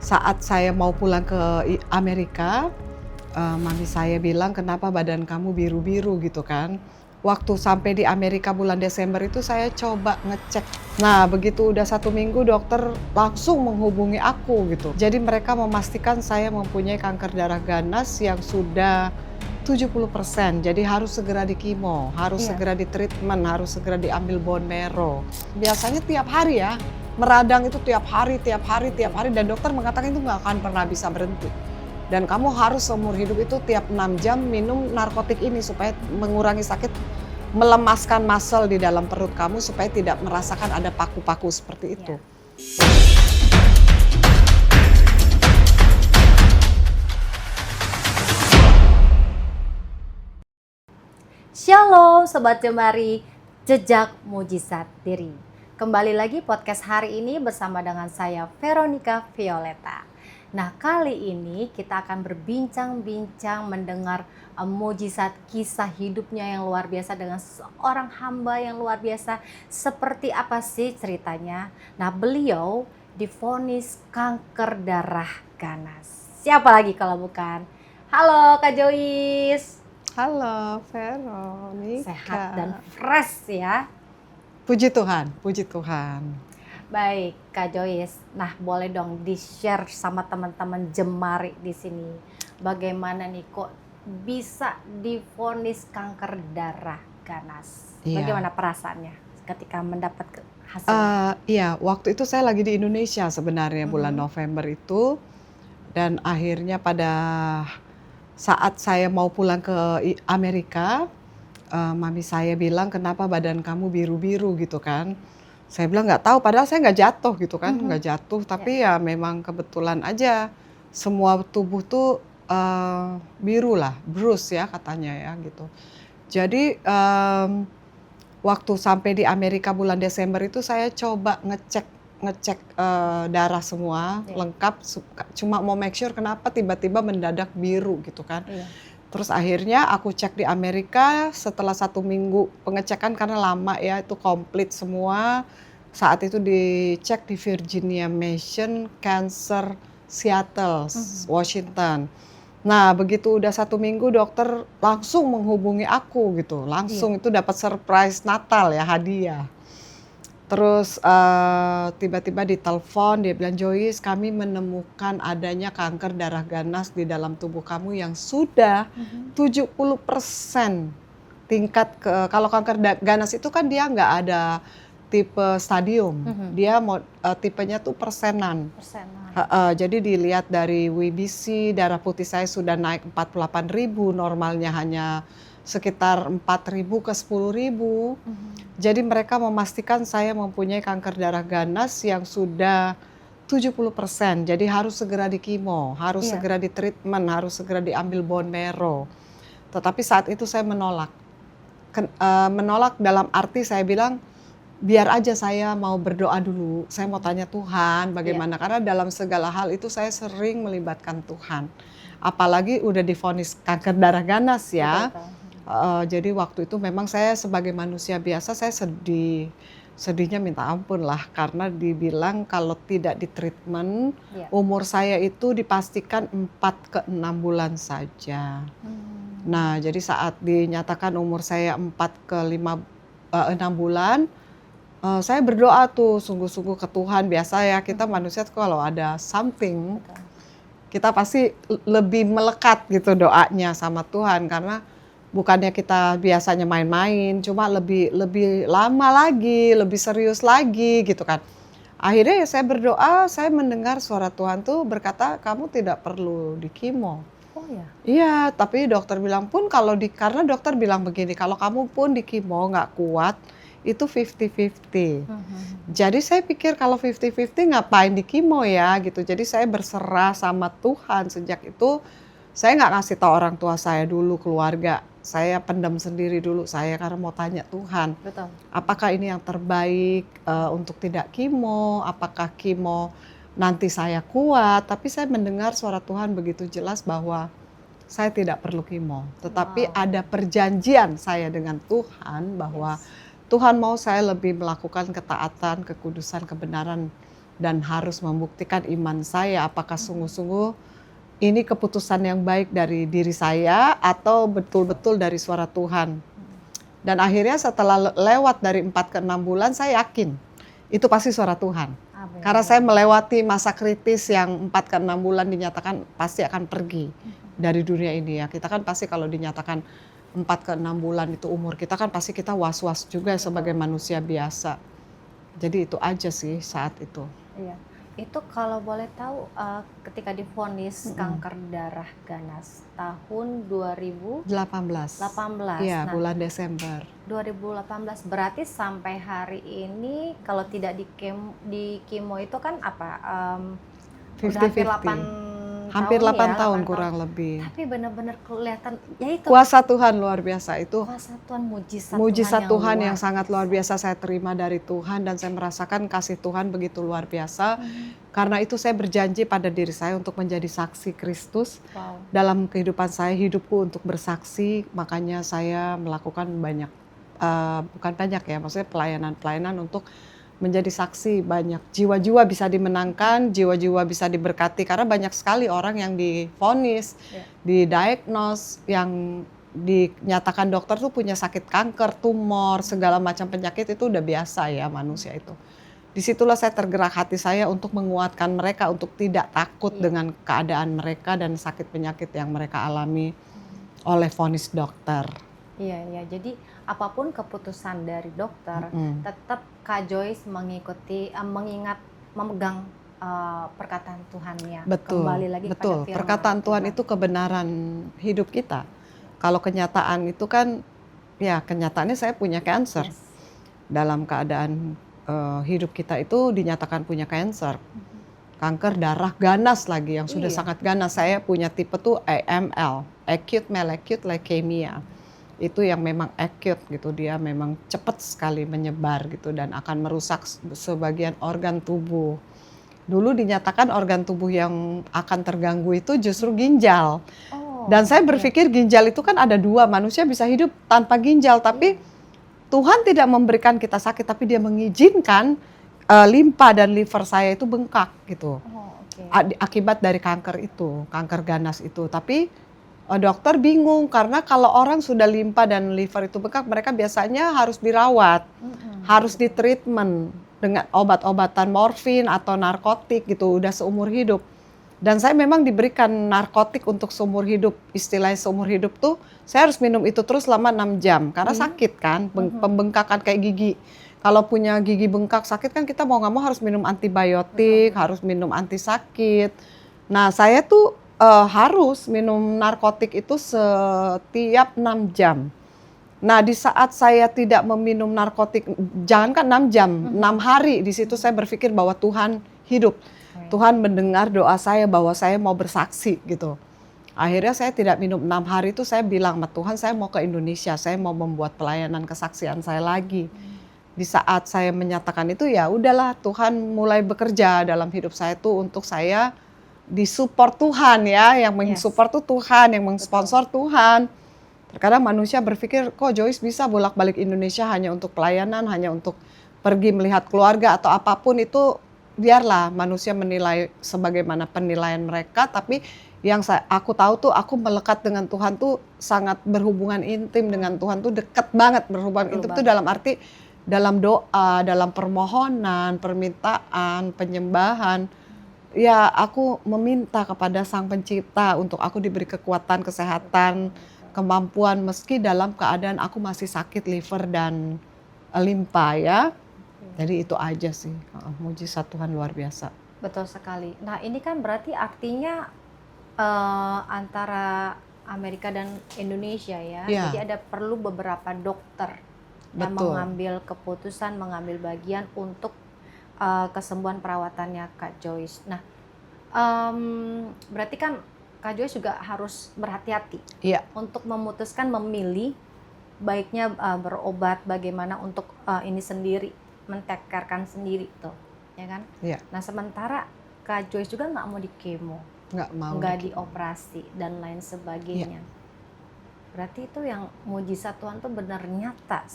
Saat saya mau pulang ke Amerika, mami saya bilang, "Kenapa badan kamu biru-biru?" gitu kan. Waktu sampai di Amerika bulan Desember itu saya coba ngecek. Nah, begitu udah 1 minggu dokter langsung menghubungi aku gitu. Jadi mereka memastikan saya mempunyai kanker darah ganas yang sudah 70%. Jadi harus segera di-kimo, harus Iya, segera di-treatment, harus segera diambil bone marrow. Biasanya tiap hari ya, meradang itu tiap hari tiap hari tiap hari dan dokter mengatakan itu nggak akan pernah bisa berhenti. Dan kamu harus seumur hidup itu tiap 6 jam minum narkotik ini supaya mengurangi sakit, melemaskan muscle di dalam perut kamu supaya tidak merasakan ada paku-paku seperti itu. iya. Shalom Sobat Jemari, Jejak Mujizat Diri. Kembali lagi podcast hari ini bersama dengan saya Veronica Violeta. Nah, kali ini kita akan berbincang-bincang mendengar mujizat kisah hidupnya yang luar biasa dengan seorang hamba yang luar biasa. Seperti apa sih ceritanya? Nah, beliau divonis kanker darah ganas. Siapa lagi kalau bukan? Halo Kak Joyce. Halo Sehat Veronica. dan fresh ya. Puji Tuhan, puji Tuhan. Baik, Kak Joyce. Nah, boleh dong di-share sama teman-teman Jemari di sini. Bagaimana nih kok bisa divonis kanker darah ganas? Iya. Bagaimana perasaannya ketika mendapat hasilnya? Iya, waktu itu saya lagi di Indonesia sebenarnya bulan Mhm. November itu, dan akhirnya pada saat saya mau pulang ke Amerika, mami saya bilang, "Kenapa badan kamu biru-biru?" gitu kan. Saya bilang, "Nggak tahu," padahal saya nggak jatuh gitu kan, Mhm. nggak jatuh, Ya. tapi ya memang kebetulan aja semua tubuh tuh, biru lah, bruise ya katanya ya gitu. Jadi, waktu sampai di Amerika bulan Desember itu saya coba ngecek ngecek, darah semua Ya. lengkap cuma mau make sure kenapa tiba-tiba mendadak biru gitu kan. Iya. Terus akhirnya aku cek di Amerika setelah 1 minggu pengecekan karena lama ya itu komplit semua. Saat itu dicek di Virginia Mission Cancer Seattle, Mhm. Washington. Nah, begitu udah 1 minggu dokter langsung menghubungi aku gitu, Iya. langsung itu dapat surprise Natal ya, hadiah. Terus, tiba-tiba ditelepon dia bilang, "Joyce, kami menemukan adanya kanker darah ganas di dalam tubuh kamu yang sudah Mhm. 70% tingkat kalau kanker ganas itu kan dia nggak ada tipe stadium, Mhm. dia tipenya tuh persenan. Persenan. Heeh, jadi dilihat dari WBC, darah putih saya sudah naik 48.000, normalnya hanya sekitar 4.000 ke 10.000. Mhm. Jadi mereka memastikan saya mempunyai kanker darah ganas yang sudah 70%. Jadi harus segera di-kimo, harus Iya. segera di-treatment, harus segera diambil bone marrow. Tetapi saat itu saya menolak. Menolak dalam arti saya bilang, "Biar aja saya mau berdoa dulu, saya mau tanya Tuhan Iya. bagaimana." Karena dalam segala hal itu saya sering melibatkan Tuhan. Apalagi udah divonis kanker darah ganas Betul, ya. betul. Jadi waktu itu memang saya sebagai manusia biasa saya sedih. Sedihnya minta ampun lah karena dibilang kalau tidak di-treatment, Iya. umur saya itu dipastikan 4 ke 6 bulan saja. Hmm. Nah, jadi saat dinyatakan umur saya 6 bulan, saya berdoa tuh sungguh-sungguh ke Tuhan. Biasa ya kita Mhm. manusia tuh kalau ada something, Betul. kita pasti lebih melekat gitu doanya sama Tuhan karena bukannya kita biasanya main-main, cuma lebih lebih lama lagi, lebih serius lagi gitu kan. Akhirnya ya saya berdoa, saya mendengar suara Tuhan tuh berkata, "Kamu tidak perlu di-kimo." Oh ya. Iya, tapi dokter bilang pun karena dokter bilang begini, "Kalau kamu pun di-kimo nggak kuat, itu 50-50." Mhm. Jadi saya pikir kalau 50-50 ngapain di-kimo ya gitu. Jadi saya berserah sama Tuhan. Sejak itu saya nggak ngasih tahu orang tua saya dulu, keluarga. Saya pendam sendiri dulu saya karena mau tanya Tuhan, Betul. apakah ini yang terbaik, untuk tidak kimo, apakah kimo nanti saya kuat. Tapi saya mendengar suara Tuhan begitu jelas bahwa saya tidak perlu kimo, tetapi Wow. ada perjanjian saya dengan Tuhan bahwa Yes. Tuhan mau saya lebih melakukan ketaatan, kekudusan, kebenaran dan harus membuktikan iman saya apakah sungguh-sungguh ini keputusan yang baik dari diri saya atau betul-betul dari suara Tuhan. Dan akhirnya setelah lewat dari 4 ke 6 bulan saya yakin itu pasti suara Tuhan. Amin. Karena saya melewati masa kritis yang 4 ke 6 bulan dinyatakan pasti akan pergi dari dunia ini ya. Kita kan pasti kalau dinyatakan 4 ke 6 bulan itu umur kita kan pasti kita was-was juga sebagai manusia biasa. Jadi itu aja sih saat itu. Iya. Itu kalau boleh tahu ketika divonis kanker darah ganas tahun 2018. 18. Iya, Nah, bulan Desember. 2018 berarti sampai hari ini kalau tidak di kemo itu kan apa? Udah hampir 8 Hampir tahun 8 ya, tahun 8 kurang lebih. Tapi benar-benar kelihatan ya itu Kuasa Tuhan luar biasa itu. kuasa Tuhan, mujizat Mujizat Tuhan yang luar sangat luar biasa saya terima dari Tuhan dan saya merasakan kasih Tuhan begitu luar biasa. Karena itu saya berjanji pada diri saya untuk menjadi saksi Kristus Wow. dalam kehidupan saya, hidupku untuk bersaksi. Makanya saya melakukan banyak, bukan banyak ya, maksudnya pelayanan-pelayanan untuk menjadi saksi. Banyak jiwa-jiwa bisa dimenangkan, jiwa-jiwa bisa diberkati karena banyak sekali orang yang divonis, didiagnose, yang dinyatakan dokter tuh punya sakit kanker, tumor, segala macam penyakit itu udah biasa ya manusia itu. Disitulah saya tergerak hati saya untuk menguatkan mereka untuk tidak takut dengan keadaan mereka dan sakit penyakit yang mereka alami oleh vonis dokter. Iya. Jadi apapun keputusan dari dokter, tetap Kak Joyce memegang perkataan Tuhannya. Betul, Kembali lagi betul. pada firman Perkataan Tuhan itu kebenaran hidup kita. Kalau kenyataan itu kan, ya kenyataannya saya punya cancer. Yes. Dalam keadaan hidup kita itu dinyatakan punya cancer. Kanker darah ganas lagi yang sudah sangat ganas. Saya punya tipe tuh AML, acute myeloid leukemia. Itu yang memang acute gitu, dia memang cepat sekali menyebar gitu dan akan merusak sebagian organ tubuh. Dulu dinyatakan organ tubuh yang akan terganggu itu justru ginjal. Dan saya berpikir ginjal itu kan ada 2, manusia bisa hidup tanpa ginjal, tapi Tuhan tidak memberikan kita sakit, tapi Dia mengizinkan limpa dan liver saya itu bengkak gitu. Akibat dari kanker itu, kanker ganas itu. Tapi dokter bingung karena kalau orang sudah limpa dan liver itu bengkak, mereka biasanya harus dirawat, harus ditreatment dengan obat-obatan morfin atau narkotik gitu, udah seumur hidup. Dan saya memang diberikan narkotik untuk seumur hidup, istilahnya seumur hidup tuh saya harus minum itu terus selama 6 jam karena sakit kan, pembengkakan kayak gigi. Kalau punya gigi bengkak sakit kan kita mau nggak mau harus minum antibiotik, harus minum anti sakit. Nah saya tuh harus minum narkotik itu setiap 6 jam. Nah di saat saya tidak meminum narkotik, jangankan 6 jam, 6 hari, di situ saya berpikir bahwa Tuhan hidup. Tuhan mendengar doa saya bahwa saya mau bersaksi gitu. Akhirnya saya tidak minum 6 hari itu, saya bilang sama Tuhan saya mau ke Indonesia, saya mau membuat pelayanan kesaksian saya lagi. Di saat saya menyatakan itu ya udahlah Tuhan mulai bekerja dalam hidup saya tuh untuk saya disupport Tuhan ya, yang mensupport tuh Tuhan, yang mensponsor Tuhan. Terkadang manusia berpikir kok Joyce bisa bolak-balik Indonesia hanya untuk pelayanan, hanya untuk pergi melihat keluarga atau apapun itu, biarlah manusia menilai sebagaimana penilaian mereka, tapi yang aku tahu tuh aku melekat dengan Tuhan tuh sangat berhubungan intim dengan Tuhan tuh dekat banget, berhubungan intim tuh dalam arti dalam doa, dalam permohonan, permintaan, penyembahan. Ya aku meminta kepada Sang Pencipta untuk aku diberi kekuatan, kesehatan, kemampuan meski dalam keadaan aku masih sakit liver dan limpa ya. Jadi itu aja sih, mujizat Tuhan luar biasa. Betul sekali. Nah ini kan berarti artinya antara Amerika dan Indonesia ya. Jadi ada perlu beberapa dokter yang mengambil keputusan, mengambil bagian untuk kesembuhan perawatannya Kak Joyce. Nah berarti kan Kak Joyce juga harus berhati-hati untuk memutuskan memilih baiknya berobat bagaimana untuk ini sendiri, mentekarkan sendiri tuh, ya kan? Nah sementara Kak Joyce juga nggak mau di kemo, nggak dioperasi dan lain sebagainya. Berarti itu yang mujizat Tuhan tuh benar nyata,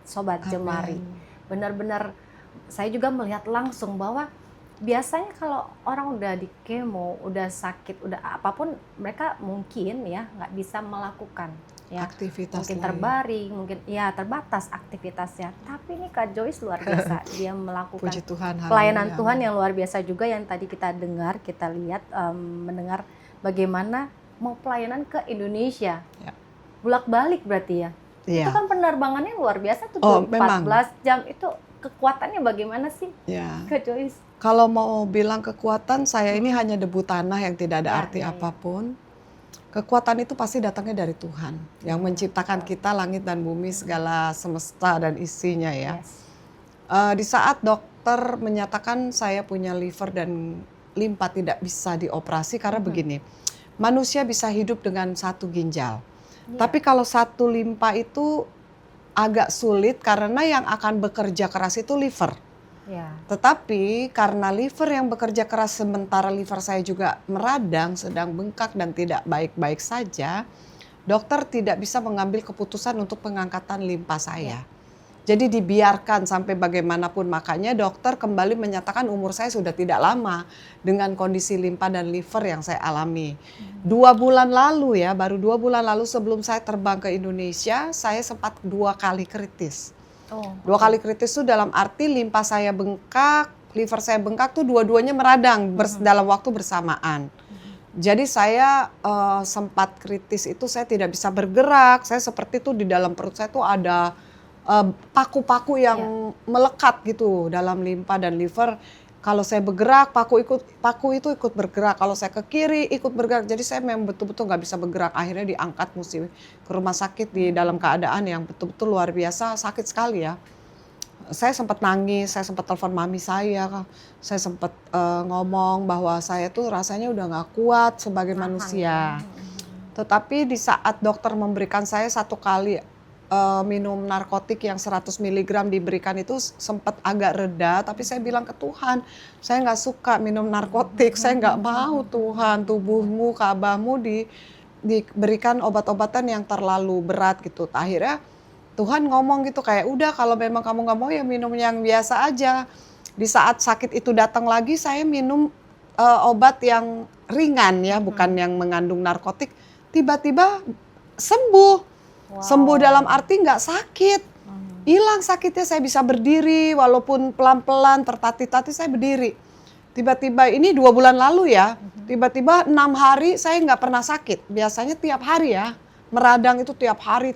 sobat Jemari. Benar-benar saya juga melihat langsung bahwa biasanya kalau orang udah di kemo, udah sakit, udah apapun, mereka mungkin ya nggak bisa melakukan ya. Aktivitas Mungkin lain. terbaring, mungkin ya terbatas aktivitasnya. Tapi ini Kak Joyce luar biasa, dia melakukan Puji Tuhan, pelayanan haleluya, Tuhan amin. yang luar biasa juga yang tadi kita dengar, kita lihat, mendengar bagaimana mau pelayanan ke Indonesia. Ya. Bolak-balik berarti ya. Itu Iya. kan penerbangannya luar biasa tuh, Oh, empat memang. belas jam itu kekuatannya bagaimana sih Ya. Kak Joyce? Kalau mau bilang kekuatan, saya ini Mhm. hanya debu tanah yang tidak ada Ya, arti ya, ya. apapun. Kekuatan itu pasti datangnya dari Tuhan yang Ya, menciptakan betul. kita, langit dan bumi, segala semesta dan isinya ya. Yes. Di saat dokter menyatakan saya punya liver dan limpa tidak bisa dioperasi karena Mhm. begini, manusia bisa hidup dengan satu ginjal. Iya. Tapi kalau satu limpa itu agak sulit karena yang akan bekerja keras itu liver. Ya. Tetapi karena liver yang bekerja keras sementara liver saya juga meradang, sedang bengkak dan tidak baik-baik saja, dokter tidak bisa mengambil keputusan untuk pengangkatan limpa saya. Jadi dibiarkan sampai bagaimanapun, makanya dokter kembali menyatakan umur saya sudah tidak lama dengan kondisi limpa dan liver yang saya alami. 2 bulan lalu ya, baru 2 bulan lalu sebelum saya terbang ke Indonesia, saya sempat 2 kali kritis. Oh, 2 kali kritis itu dalam arti limpa saya bengkak, liver saya bengkak tuh dua-duanya meradang dalam waktu bersamaan. Jadi saya sempat kritis itu saya tidak bisa bergerak, saya seperti tuh di dalam perut saya tuh ada paku-paku yang melekat gitu dalam limpa dan liver. Kalau saya bergerak, paku itu ikut bergerak. Kalau saya ke kiri ikut bergerak. Jadi saya memang betul-betul nggak bisa bergerak. Akhirnya diangkat mesti ke rumah sakit di dalam keadaan yang betul-betul luar biasa sakit sekali ya. Saya sempat nangis, saya sempat telepon mami saya sempat ngomong bahwa saya tuh rasanya udah nggak kuat sebagai nahan ya. manusia. Tetapi di saat dokter memberikan saya 1 kali minum narkotik yang 100 miligram diberikan itu sempat agak reda, tapi saya bilang ke Tuhan, saya nggak suka minum narkotik, saya nggak mau Tuhan tubuhmu, kabahmu diberikan obat-obatan yang terlalu berat gitu. Akhirnya Tuhan ngomong gitu kayak udah kalau memang kamu nggak mau ya minum yang biasa aja. Di saat sakit itu datang lagi saya minum obat yang ringan ya, bukan yang mengandung narkotik. Tiba-tiba sembuh. Sembuh dalam arti nggak sakit. Hilang sakitnya, saya bisa berdiri walaupun pelan-pelan tertatih-tatih saya berdiri. Tiba-tiba ini 2 bulan lalu ya, tiba-tiba 6 hari saya nggak pernah sakit. Biasanya tiap hari ya, meradang itu tiap hari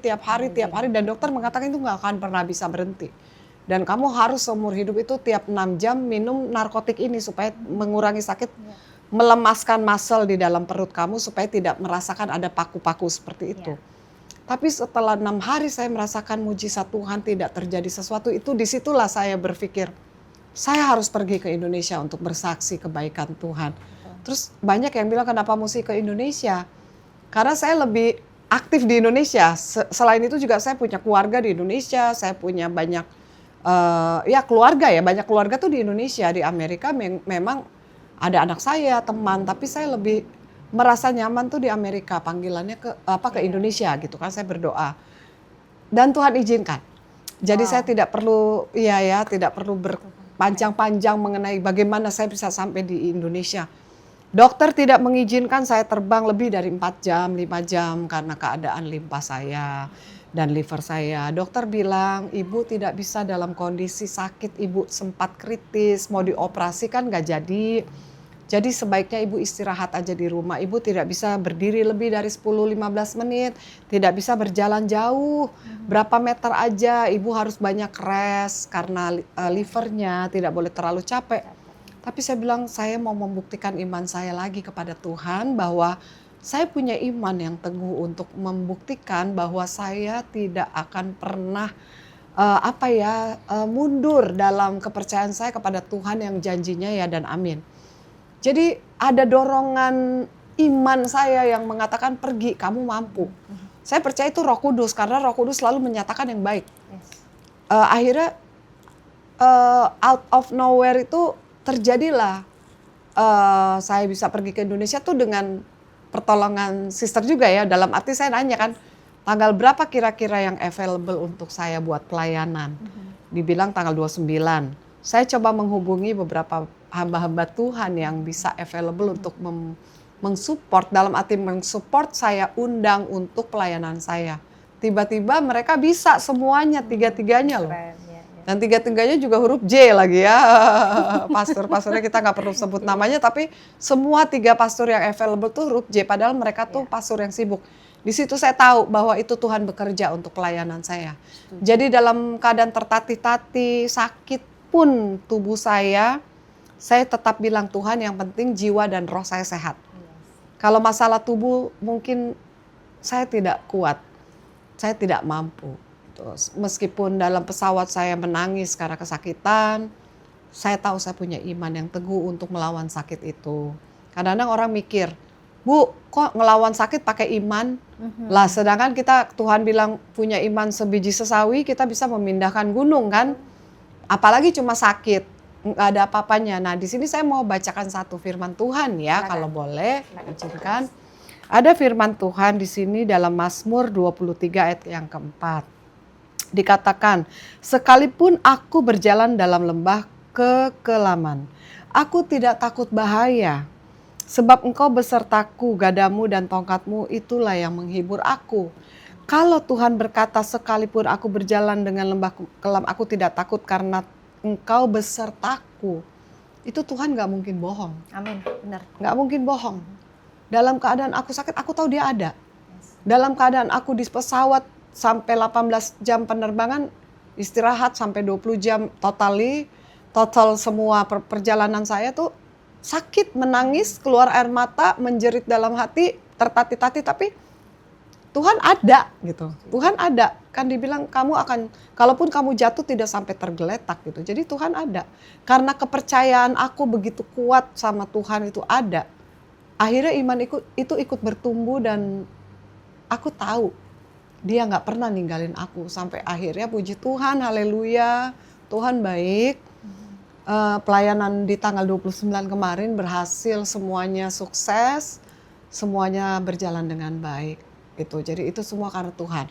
dan dokter mengatakan itu nggak akan pernah bisa berhenti. Dan kamu harus seumur hidup itu tiap 6 jam minum narkotik ini supaya mengurangi sakit, melemaskan muscle di dalam perut kamu supaya tidak merasakan ada paku-paku seperti itu. Tapi setelah 6 hari saya merasakan mujizat Tuhan, tidak terjadi sesuatu, itu disitulah saya berpikir, saya harus pergi ke Indonesia untuk bersaksi kebaikan Tuhan. Terus banyak yang bilang kenapa mesti ke Indonesia? Karena saya lebih aktif di Indonesia. Selain itu juga saya punya keluarga di Indonesia, saya punya banyak banyak keluarga tuh di Indonesia. Di Amerika memang ada anak saya, teman, tapi saya lebih merasa nyaman tuh di Amerika, panggilannya ke Indonesia gitu kan, saya berdoa. Dan Tuhan izinkan. Jadi saya tidak perlu berpanjang-panjang mengenai bagaimana saya bisa sampai di Indonesia. Dokter tidak mengizinkan saya terbang lebih dari 4 jam, 5 jam karena keadaan limpa saya dan liver saya. Dokter bilang, ibu tidak bisa dalam kondisi sakit, ibu sempat kritis, mau dioperasi kan gak jadi. Jadi sebaiknya ibu istirahat aja di rumah. Ibu tidak bisa berdiri lebih dari 10-15 menit, tidak bisa berjalan jauh, berapa meter aja. Ibu harus banyak rest karena livernya tidak boleh terlalu capek. Tapi saya bilang saya mau membuktikan iman saya lagi kepada Tuhan bahwa saya punya iman yang teguh untuk membuktikan bahwa saya tidak akan pernah mundur dalam kepercayaan saya kepada Tuhan yang janjinya ya dan amin. Jadi ada dorongan iman saya yang mengatakan pergi, kamu mampu. Saya percaya itu Roh Kudus karena Roh Kudus selalu menyatakan yang baik. Akhirnya out of nowhere itu terjadilah saya bisa pergi ke Indonesia tuh dengan pertolongan sister juga ya. Dalam arti saya nanya kan tanggal berapa kira-kira yang available untuk saya buat pelayanan. Dibilang tanggal 29. Saya coba menghubungi beberapa hamba-hamba Tuhan yang bisa available untuk mensupport, dalam arti mensupport saya undang untuk pelayanan saya. Tiba-tiba mereka bisa semuanya, tiga-tiganya loh. Keren, ya, ya. Dan tiga-tiganya juga huruf J lagi ya. Pastor-pastornya kita nggak perlu sebut namanya, tapi semua 3 pastor yang available tuh huruf J. Padahal mereka tuh pastor yang sibuk. Di situ saya tahu bahwa itu Tuhan bekerja untuk pelayanan saya. Jadi dalam keadaan tertatih-tatih, sakit pun tubuh saya tetap bilang Tuhan yang penting jiwa dan roh saya sehat. Kalau masalah tubuh mungkin saya tidak kuat, saya tidak mampu. Meskipun dalam pesawat saya menangis karena kesakitan, saya tahu saya punya iman yang teguh untuk melawan sakit itu. Kadang-kadang orang mikir, Bu, kok ngelawan sakit pakai iman? Lah sedangkan Tuhan bilang punya iman sebiji sesawi, kita bisa memindahkan gunung kan? Apalagi cuma sakit, nggak ada apa-apanya. Nah di sini saya mau bacakan satu firman Tuhan ya, kalau boleh, izinkan. Ada firman Tuhan di sini dalam Mazmur 23 ayat yang keempat. Dikatakan, sekalipun aku berjalan dalam lembah kekelaman, aku tidak takut bahaya. Sebab engkau besertaku, gadamu dan tongkatmu itulah yang menghibur aku. Kalau Tuhan berkata sekalipun aku berjalan dengan lembah kelam, aku tidak takut karena engkau besertaku. Itu Tuhan gak mungkin bohong. Amin, benar. Gak mungkin bohong. Dalam keadaan aku sakit, aku tahu dia ada. Dalam keadaan aku di pesawat sampai 18 jam penerbangan, istirahat sampai 20 jam total semua perjalanan saya tuh sakit, menangis, keluar air mata, menjerit dalam hati, tertatih-tatih, tapi Tuhan ada gitu. Tuhan ada. Kan dibilang kamu akan, kalaupun kamu jatuh tidak sampai tergeletak gitu. Jadi Tuhan ada. Karena kepercayaan aku begitu kuat sama Tuhan itu ada. Akhirnya iman itu ikut bertumbuh dan aku tahu dia nggak pernah ninggalin aku. Sampai akhirnya puji Tuhan, haleluya, Tuhan baik. Pelayanan di tanggal 29 kemarin berhasil, semuanya sukses, semuanya berjalan dengan baik. Jadi itu semua karena Tuhan.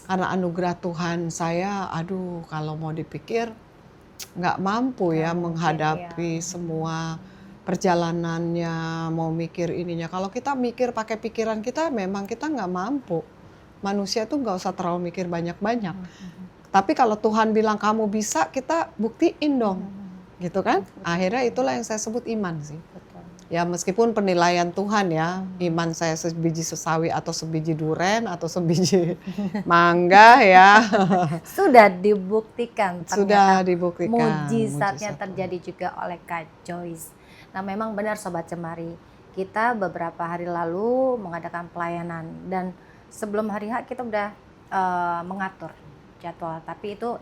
Karena anugerah Tuhan saya, aduh kalau mau dipikir nggak mampu ya menghadapi semua perjalanannya, mau mikir ininya. Kalau kita mikir pakai pikiran kita, memang kita nggak mampu. Manusia tuh nggak usah terlalu mikir banyak-banyak. Tapi kalau Tuhan bilang kamu bisa, kita buktiin dong. Gitu kan? Akhirnya itulah yang saya sebut iman sih. Ya meskipun penilaian Tuhan ya, iman saya sebiji sesawi atau sebiji duren atau sebiji mangga ya. Sudah dibuktikan. Sudah dibuktikan. Mujizatnya terjadi juga oleh Kak Joyce. Nah memang benar Sobat Cemari, kita beberapa hari lalu mengadakan pelayanan dan sebelum hari H kita udah mengatur jadwal, tapi itu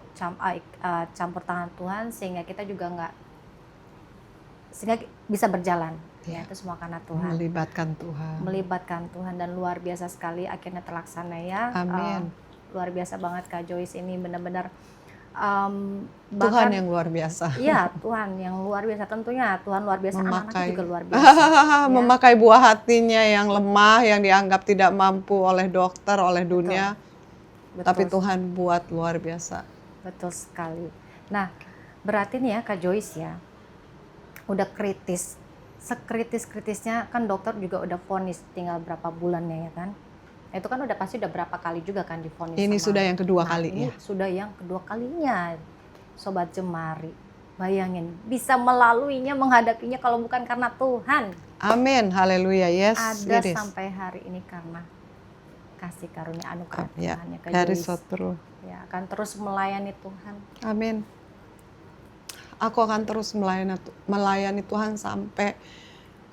campur tangan Tuhan sehingga kita juga sehingga bisa berjalan. Ya, itu semua karena Tuhan. Melibatkan Tuhan dan luar biasa sekali akhirnya terlaksana ya. Amin. Luar biasa banget Kak Joyce ini benar-benar Tuhan yang luar biasa. Iya, Tuhan yang luar biasa tentunya. Tuhan luar biasa, anak-anaknya juga luar biasa. Ya. Memakai buah hatinya yang lemah, yang dianggap tidak mampu oleh dokter, oleh dunia. Betul. Tapi Tuhan buat luar biasa. Betul sekali. Nah, berarti nih ya Kak Joyce ya, udah kritis. Sekritis-kritisnya kan dokter juga udah vonis tinggal berapa bulannya ya kan. Itu kan udah pasti udah berapa kali juga kan divonis. Ini sudah yang kedua kalinya. Ini sudah yang kedua kalinya. Sobat Cemari, bayangin bisa melaluinya, menghadapinya kalau bukan karena Tuhan. Amin, haleluya, yes. Ada sampai hari ini karena kasih karunia anugerah Tuhan ya Kak Joyce. Ya, akan terus melayani Tuhan. Amin. Aku akan terus melayani Tuhan sampai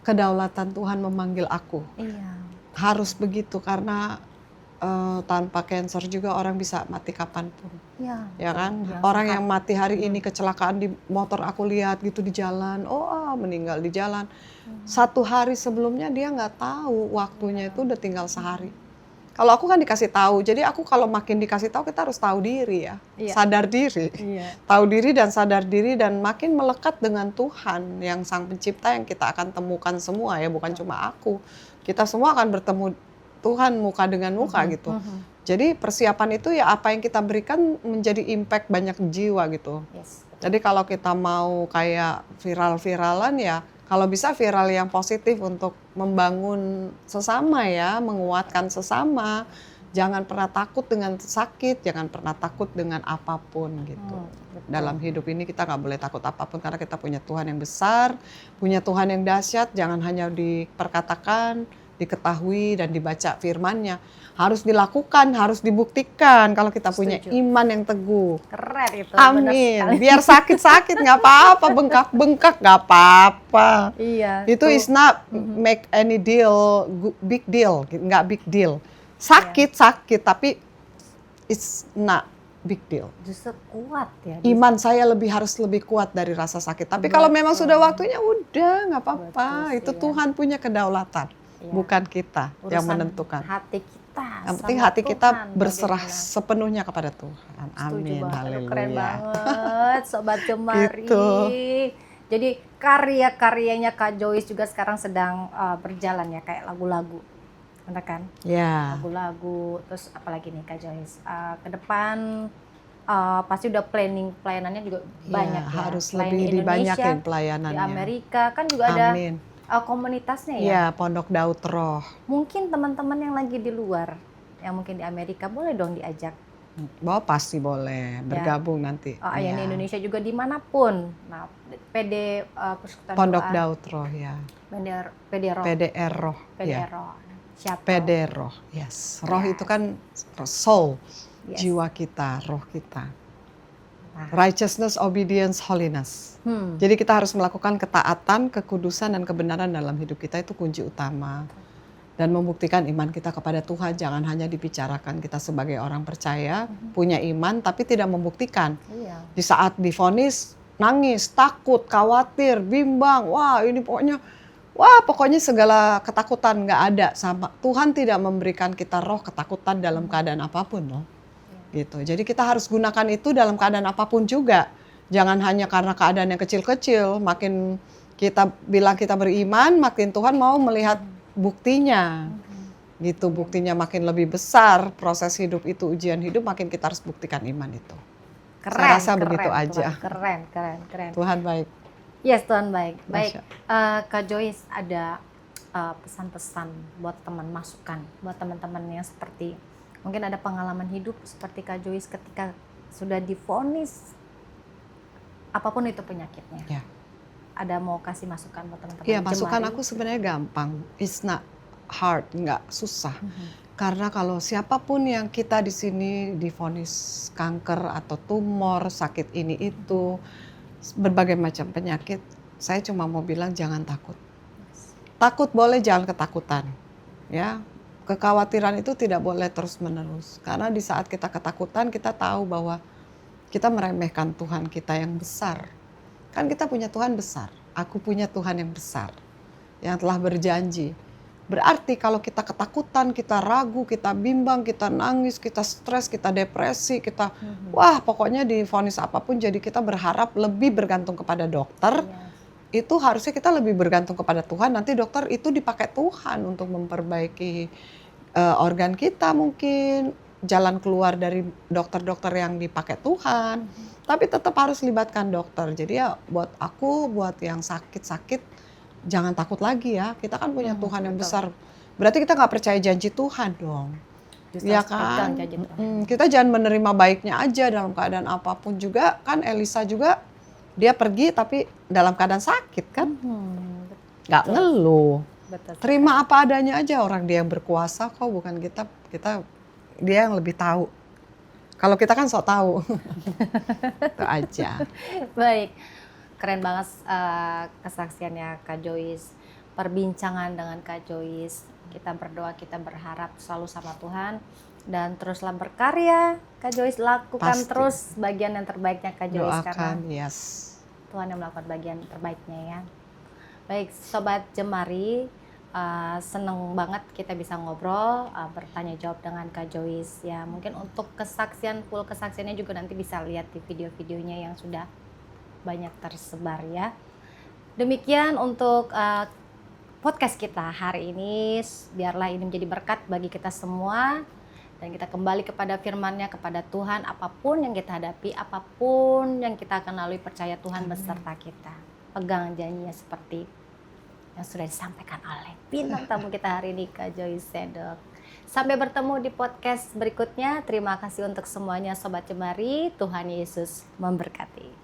kedaulatan Tuhan memanggil aku. Iya. Harus begitu karena tanpa cancer juga orang bisa mati kapanpun. Ya kan? Orang yang mati hari ini kecelakaan di motor aku lihat gitu di jalan, meninggal di jalan. 1 hari sebelumnya dia nggak tahu waktunya itu udah tinggal sehari. Kalau aku kan dikasih tahu, jadi aku kalau makin dikasih tahu kita harus tahu diri ya, sadar diri, tahu diri dan sadar diri dan makin melekat dengan Tuhan yang Sang Pencipta yang kita akan temukan semua ya, bukan cuma aku, kita semua akan bertemu Tuhan muka dengan muka gitu. Jadi persiapan itu ya apa yang kita berikan menjadi impact banyak jiwa gitu. Jadi kalau kita mau kayak viral-viralan ya, kalau bisa viral yang positif untuk membangun sesama ya, menguatkan sesama. Jangan pernah takut dengan sakit, jangan pernah takut dengan apapun gitu. Betul. Dalam hidup ini kita nggak boleh takut apapun karena kita punya Tuhan yang besar, punya Tuhan yang dahsyat, jangan hanya diperkatakan, diketahui dan dibaca firman-Nya. Harus dilakukan, harus dibuktikan kalau kita punya Setuju. iman yang teguh. Keren itu, benar sekali. Amin. Biar sakit-sakit nggak apa-apa, bengkak-bengkak nggak apa-apa. Iya. Itu tuh. is not make any deal, big deal, nggak big deal. Sakit, tapi it's not big deal. Justru kuat ya. Iman saya harus lebih kuat dari rasa sakit. Tapi kalau memang sudah waktunya, udah nggak apa-apa. Betul sih, Itu ya. Tuhan punya kedaulatan, Iya. bukan kita yang Urusan menentukan. hati kita. Yang penting sama hati kita Tuhan berserah bagaimana. sepenuhnya kepada Tuhan. Setuju Amin. banget. Aduh, keren Haleluya. banget Sobat Jemari. Gitu. Jadi karya-karyanya Kak Joyce juga sekarang sedang berjalan ya, kayak lagu-lagu. Benar kan? Ya. Lagu-lagu, terus apalagi nih Kak Joyce? Ke depan pasti udah pelayanannya juga banyak ya. Harus Selain lebih di Indonesia, dibanyakin di pelayanannya. Amerika kan juga ada Amin. komunitasnya ya. Ya, Pondok Daud Roh. Mungkin teman-teman yang lagi di luar, yang mungkin di Amerika, boleh dong diajak. Bahwa pasti boleh bergabung nanti. Yang di Indonesia juga dimanapun. Nah, PD Persekutuan Pondok Doa, Daud Roh ya. PD Roh. PDR Roh. PD Ya. Roh. Siapa? PD Roh. Yes. Roh Yes. itu kan soul, Yes. jiwa kita, roh kita. Nah. Righteousness, obedience, holiness. Jadi kita harus melakukan ketaatan, kekudusan dan kebenaran dalam hidup kita, itu kunci utama. Dan membuktikan iman kita kepada Tuhan, jangan hanya dibicarakan kita sebagai orang percaya, punya iman tapi tidak membuktikan. Iya. Di saat divonis nangis, takut, khawatir, bimbang, pokoknya segala ketakutan nggak ada. Sama Tuhan tidak memberikan kita roh ketakutan dalam keadaan apapun loh. Gitu. Jadi kita harus gunakan itu dalam keadaan apapun juga. Jangan hanya karena keadaan yang kecil-kecil, makin kita bilang kita beriman, makin Tuhan mau melihat buktinya. Gitu, buktinya makin lebih besar, proses hidup itu, ujian hidup, makin kita harus buktikan iman itu. Keren. Saya rasa keren, begitu Tuhan. aja. Keren. Tuhan baik. Yes, Tuhan baik. Baik, Masya. Kak Joyce, ada pesan-pesan buat teman, masukan buat teman-teman yang seperti mungkin ada pengalaman hidup seperti Kak Joyce ketika sudah divonis apapun itu penyakitnya. Ya. Ada mau kasih masukan buat teman-teman? Iya, masukan Jemari? aku sebenarnya gampang. It's not hard, nggak susah. Karena kalau siapapun yang kita di sini divonis kanker atau tumor, sakit ini itu, berbagai macam penyakit, saya cuma mau bilang jangan takut. Takut boleh, jangan ketakutan. Ya, kekhawatiran itu tidak boleh terus-menerus. Karena di saat kita ketakutan, kita tahu bahwa kita meremehkan Tuhan kita yang besar. Kan kita punya Tuhan besar. Aku punya Tuhan yang besar, yang telah berjanji. Berarti kalau kita ketakutan, kita ragu, kita bimbang, kita nangis, kita stres, kita depresi, kita pokoknya divonis apapun, jadi kita berharap lebih bergantung kepada dokter. Itu harusnya kita lebih bergantung kepada Tuhan. Nanti dokter itu dipakai Tuhan untuk memperbaiki organ kita, mungkin jalan keluar dari dokter-dokter yang dipakai Tuhan. Tapi tetap harus libatkan dokter. Jadi ya buat aku, buat yang sakit-sakit, jangan takut lagi ya. Kita kan punya Tuhan yang besar. Berarti kita nggak percaya janji Tuhan dong. Justru Ya harus kan? pegang janji Tuhan. Kita jangan menerima baiknya aja dalam keadaan apapun juga. Kan Elisa juga dia pergi tapi dalam keadaan sakit kan. Nggak ngeluh. Betul. Terima apa adanya aja, orang dia yang berkuasa kok, bukan kita. Dia yang lebih tahu. Kalau kita kan sok tahu. Itu aja. Baik, keren banget kesaksiannya Kak Joyce, perbincangan dengan Kak Joyce. Kita berdoa, kita berharap selalu sama Tuhan dan teruslah berkarya. Kak Joyce lakukan Pasti. terus bagian yang terbaiknya Kak Joyce karena Doakan, yes. Tuhan yang melakukan bagian terbaiknya ya. Baik, Sobat Jemari, seneng banget kita bisa ngobrol, bertanya jawab dengan Kak Joyce ya. Mungkin untuk full kesaksiannya juga nanti bisa lihat di video-videonya yang sudah banyak tersebar ya. Demikian untuk podcast kita hari ini. Biarlah ini menjadi berkat bagi kita semua Dan kita kembali kepada firman-Nya, kepada Tuhan, apapun yang kita hadapi, apapun yang kita akan lalui, percaya Tuhan beserta kita. Pegang janjinya seperti yang sudah disampaikan oleh bintang tamu kita hari ini, Kak Joyce Sedok. Sampai bertemu di podcast berikutnya. Terima kasih untuk semuanya Sobat Cemari. Tuhan Yesus memberkati.